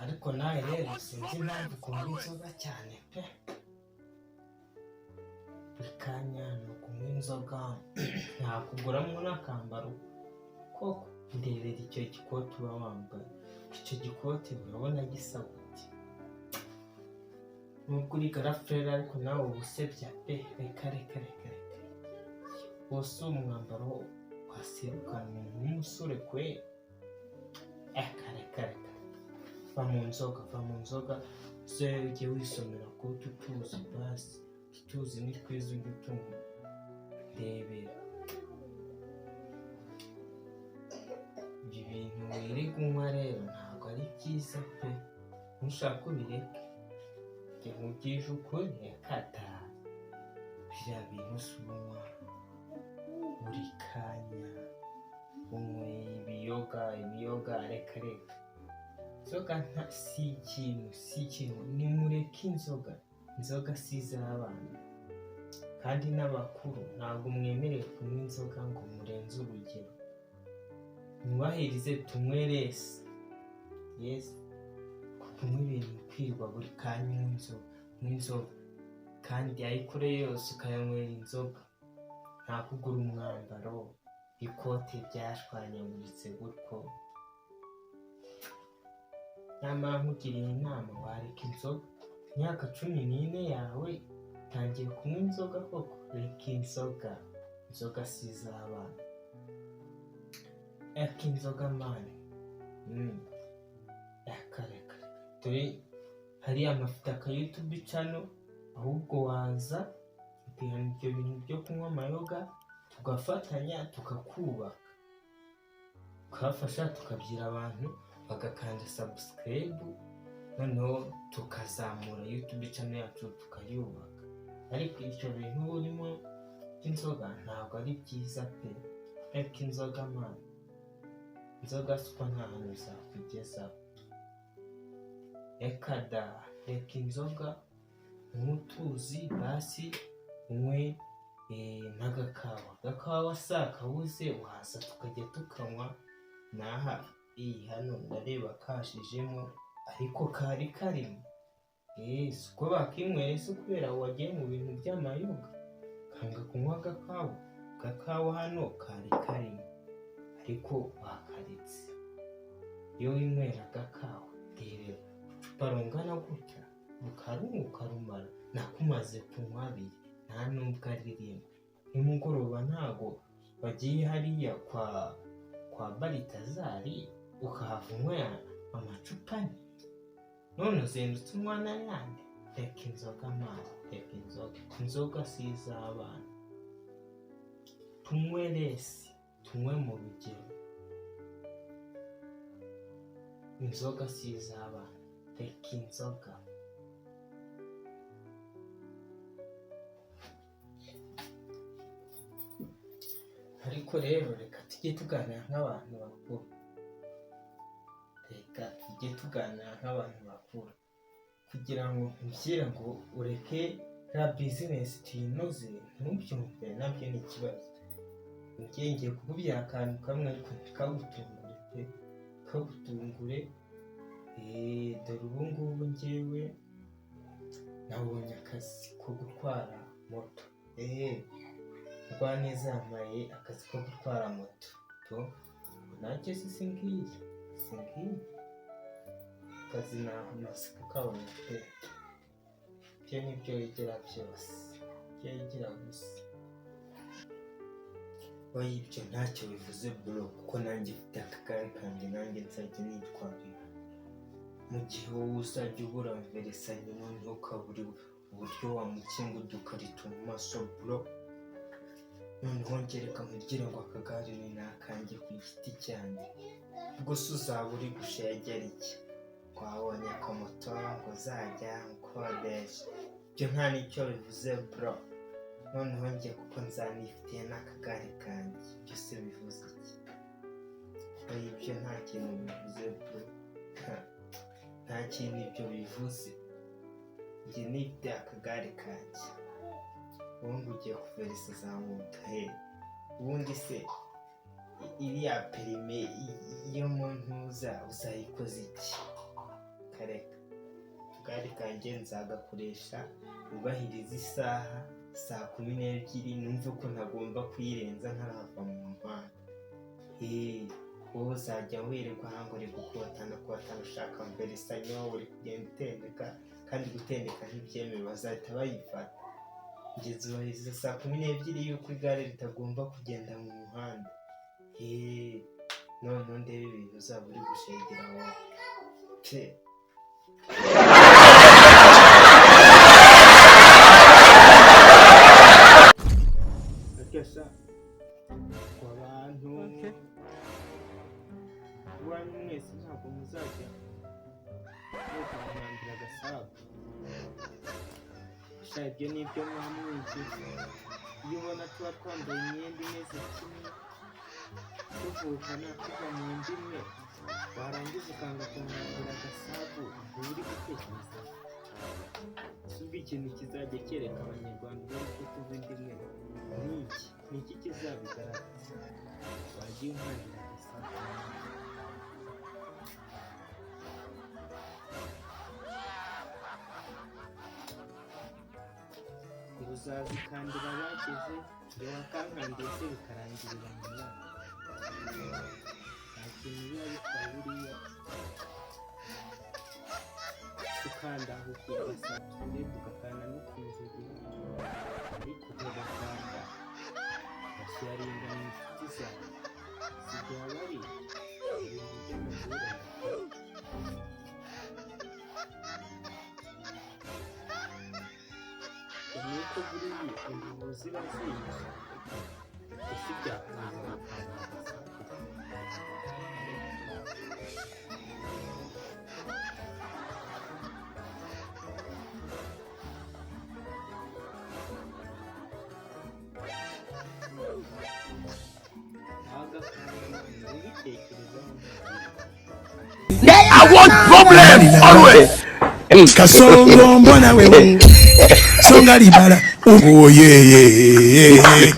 ariko nawe rero sinzi impamvu ukunda inzoga cyane pe. Buri kanya ni ukunywa inzoga, ntakuguramo n'akambaro koko. Ndebera icyo gikote uba wambaye, icyo gikote urabona gisa gute? Nubwo uri garafurere ariko nawe uba usebya pe. Reka wose umwambaro waserukana umuntu w'umusore kwe. Reka va mu nzoga se ujye wisomera kuko tutuzi basi, tutuzi ni twiza ujye utunywa. Ndebera ibyo bintu wirirwa unywa rero ntabwo ari byiza pe. Ntushaka ubireke, jya nkubwije ukuri. Rekata biriya bintu si unywa buri kanya, unyweye ibiyoga. Reka inzoga si ikintu. Nimureke inzoga si iz'abana kandi n'abakuru ntabwo mwemerewe kunywa inzoga ngo murenze urugero. Mwubahirize tunywe resi. Kunywa ibintu kwirwa buri kanya nk'inzoga kandi ayikure yose ukayanywera inzoga. Nta kugura umwambaro, ikote ryashwanyaguritse gutyo. Nyamara nkugiriye inama wareka inzoga. Imyaka 14 yawe utangiye kunywa inzoga koko? Reka inzoga si iz'abana. Reka inzoga mani. Reka dore hari amafite aka YouTube channel, ahubwo waza uterana ibyo bintu byo kunywa amayoga tugafatanya tukakubaka, tukafasha tukabyira abantu bagakanda subscribe, noneho tukazamura YouTube channel yacu tukayubaka. Ariko ibyo bintu urimo by'inzoga ntabwo ari byiza pe. Reka inzoga mani. Inzoga siko nta hantu zakugeza. Reka inzoga, nk'utuzi basi unywe n'agakawa kabuze waza tukajya tukanywa. Naha hano ndareba kashijemo ariko kari karimo. Siko bakinyweye se kubera wagiye mu bintu by'amayoga kanga kunywa agakawa hano kari karimo ariko bakaretse. Iyo winywera agakawa rero icupa rungana gutya ukarumara, nakumaze kunywa abiri nta nubwo ari rimwe. Nimugoroba ntago bagiye hariya kwa Baritazari ukahava unywera amacupa ane, none uzindutse unywa n'ayandi. Reka inzoga mani, reka inzoga si iz'abana. Tunywe resi, tunywe mu rugero. Inzoga si iz'abana. Reka inzoga. Ariko rero reka tujye tuganira nk'abantu bakuru. Kugira ngo nkubwire ngo ureke na bizinesi tuyinoze ntubyumve nabyo ni ikibazo. Ngiye kukubwira akantu kamwe ariko ntikagutungure. Dore ubu ngubu njyewe nabonye akazi ko gutwara moto. Rwaneza yambaye akazi ko gutwara moto. Nacyo singiye akazi namaze kukabona pe. Ibyo nibyo yigira byose, ibyo yigira gusa. Oya ibyo ntacyo bivuze bro, kuko nanjye mfite akagare kanjye nanjye nzajya nitwarira. Mu gihe wowe uzajya ubura veresanye noneho ukabura uburyo wamukinga udukarito mu maso bro, noneho ngereka nkubwire ngo akagare ni nakanjye ku giti cyanjye. Ubwo se uzaba uri gushegera iki? Wabonye akamoto ngo uzajya ukodesha. Ibyo nta nicyo bivuze bro. Noneho njye kuko nzanifitiye n'akagare kanjye, byose bivuze iki? Oya ibyo nta kintu bivuze bro, nta kintu ibyo bivuze. Njye nifitiye akagare kanjye. ubundi ugiye kuverisa za moto ubundi se iriya perime yo mu ntuza uzayikoze iki? Kareka akagare kanjye nzagakoresha ubahiriza isaha 12:00 numve ko ntagomba kuyirenza ntarava mu muhanda. Wowe uzajya wererwa ahango uri gukotana ushaka mveresanyo uri kugenda utendeka, kandi gutendeka ntibyemewe bazahita bayifata. Njye zubahiriza 12:00 yuko igare ritagomba kugenda mu muhanda. Noneho ndebe ibintu uzaba uri gushegera wowe. Akesha abantu wanyu mwese ntabwo muzajya mukanambira Gasabo. Ibyo nibyo mwamwigize. Iyo ubona tuba twambaye imyenda imeze kimwe tuvukana tuva mu ndimwe, warangiza ukanga kumwambira Gasabo, uri gutekereza subwo ikintu kizajya kereka abanyarwanda bari ko tuva indimwe ni iki kizabigaragaza? Wagiye umwambira Gasabo. Uzazikandira bageze ngo wakankandiye se bikarangirira mu mwaka. Nta kintu biba bitwaye buriya ukanda aho ugasatire ugakanda no ku nzogera, ariko ugasanga bashyirarinda mu inshuti zawe sibyo waba ari ibintu by'amagorane. Nuko buriya ingubu ziba zihishe isi byakomeza I want problems always. Kasongo mbona wewe songa libala. Oh yeah.